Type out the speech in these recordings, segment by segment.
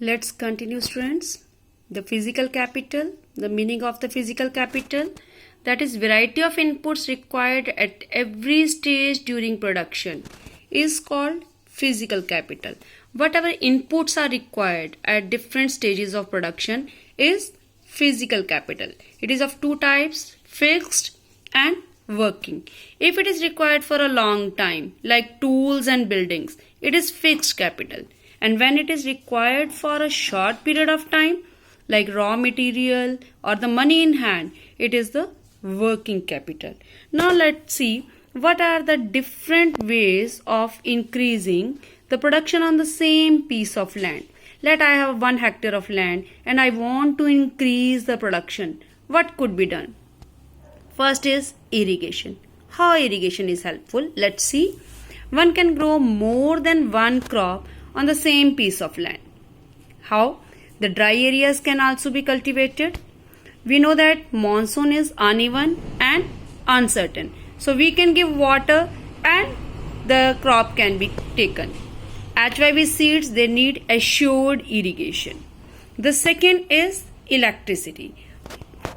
Let's continue, students. The physical capital, the meaning of the physical capital, that is variety of inputs required at every stage during production, is called physical capital. Whatever inputs are required at different stages of production is physical capital. It is of two types, fixed and working. If it is required for a long time, like tools and buildings, it is fixed capital. And when it is required for a short period of time, like raw material or the money in hand, it is the working capital. Now let's see what are the different ways of increasing the production on the same piece of land. Let I have 1 hectare of land and I want to increase the production. What could be done? First is irrigation. How irrigation is helpful? Let's see. One can grow more than one crop on the same piece of land. How? The dry areas can also be cultivated. We know that monsoon is uneven and uncertain. So we can give water and the crop can be taken. HYV seeds, they need assured irrigation. The second is electricity.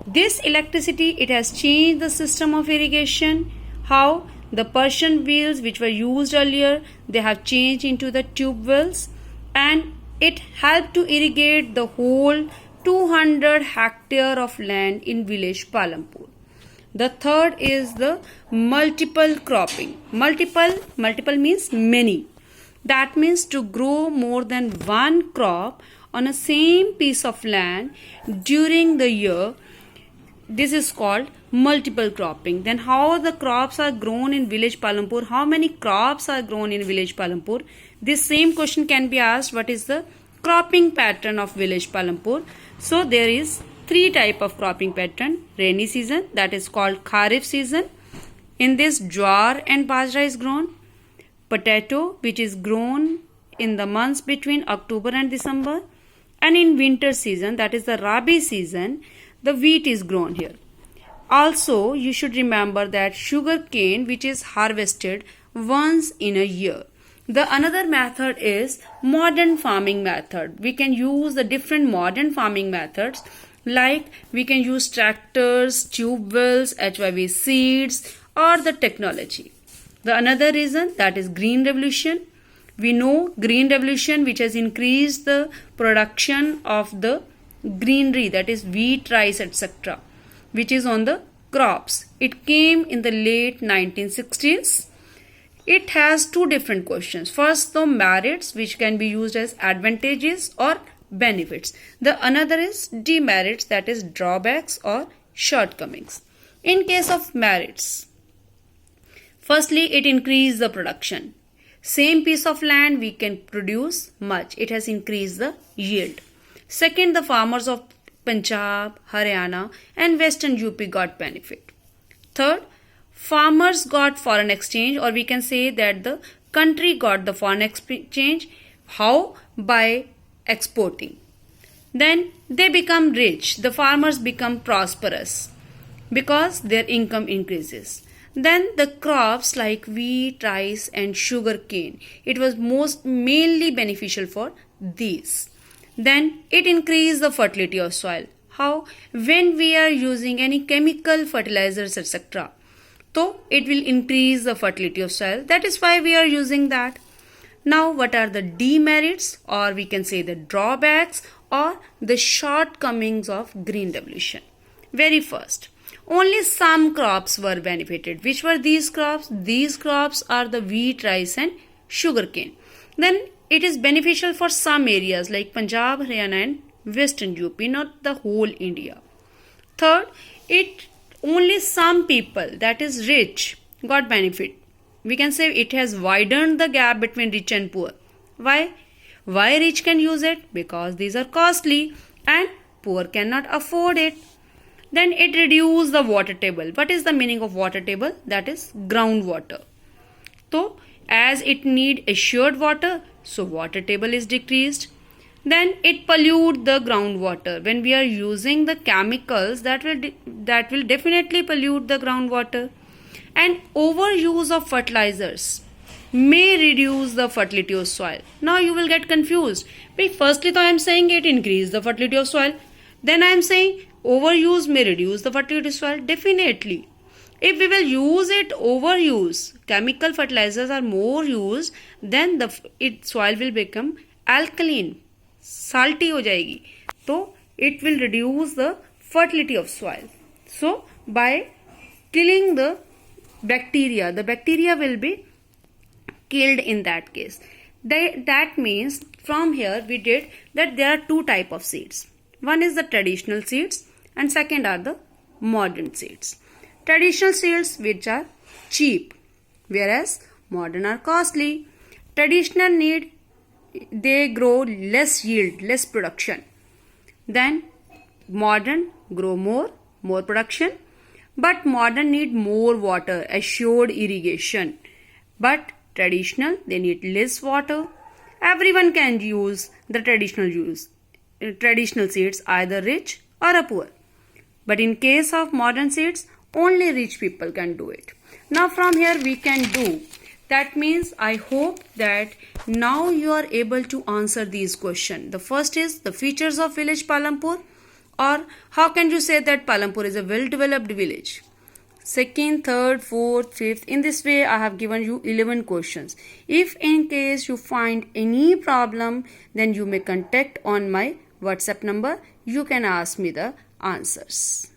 This electricity, it has changed the system of irrigation. How? The Persian wheels which were used earlier, they have changed into the tube wells and it helped to irrigate the whole 200 hectare of land in village Palampur. The third is the multiple cropping. Multiple means many. That means to grow more than one crop on a same piece of land during the year. This is called multiple cropping. Then how the crops are grown in village Palampur? How many crops are grown in village Palampur? This same question can be asked, what is the cropping pattern of village Palampur? So there is 3 type of cropping pattern. Rainy season, that is called Kharif season. In this jowar and bajra is grown. Potato, which is grown in the months between October and December. And in winter season, that is the Rabi season, the wheat is grown here. Also, you should remember that sugar cane, which is harvested once in a year. The another method is modern farming method. We can use the different modern farming methods, like we can use tractors, tube wells, HYV seeds, or the technology. The another reason, that is green revolution. We know green revolution, which has increased the production of the greenery, that is wheat, rice, etc., which is on the crops. It came in the late 1960s. It has 2 different questions. First, the merits, which can be used as advantages or benefits. The another is demerits, that is drawbacks or shortcomings. In case of merits, firstly, it increased the production. Same piece of land we can produce much. It has increased the yield. Second, the farmers of Punjab, Haryana and Western UP got benefit. Third, farmers got foreign exchange, or we can say that the country got the foreign exchange. How? By exporting. Then they become rich. The farmers become prosperous because their income increases. Then the crops like wheat, rice and sugar cane, it was mainly beneficial for these. Then it increased the fertility of soil. How? When we are using any chemical fertilizers, etc., so it will increase the fertility of soil. That is why we are using that. Now what are the demerits, or we can say the drawbacks or the shortcomings of green revolution? Very first, only some crops were benefited. Which were these crops? These crops are the wheat, rice and sugarcane. Then it is beneficial for some areas like Punjab, Haryana and Western UP, not the whole India. Third, it only some people, that is rich, got benefit. We can say it has widened the gap between rich and poor. Why? Why rich can use it? Because these are costly and poor cannot afford it. Then it reduced the water table. What is the meaning of water table? That is groundwater. So as it need assured water, so water table is decreased. Then it pollute the groundwater. When we are using the chemicals, that will definitely pollute the groundwater. And overuse of fertilizers. may reduce the fertility of soil. Now you will get confused. But firstly, I am saying it increase the fertility of soil. Then I am saying overuse may reduce the fertility of soil. Definitely. If we will use it overuse, chemical fertilizers are more used, then the soil will become alkaline, salty हो जाएगी. तो it will reduce the fertility of soil. So by killing the bacteria will be killed in that case. That means from here we did that there are two type of seeds. One is the traditional seeds and second are the modern seeds. Traditional seeds which are cheap, whereas modern are costly. Traditional they grow less yield, less production. Then modern grow more production. But modern need more water, assured irrigation. But traditional, they need less water. Everyone can use the traditional seeds, either rich or poor. But in case of modern seeds, only rich people can do it. Now from here we can do. That means I hope that now you are able to answer these questions. The first is the features of village Palampur, or how can you say that Palampur is a well-developed village. Second, third, fourth, fifth. In this way, I have given you 11 questions. If in case you find any problem, then you may contact on my WhatsApp number. You can ask me the answers.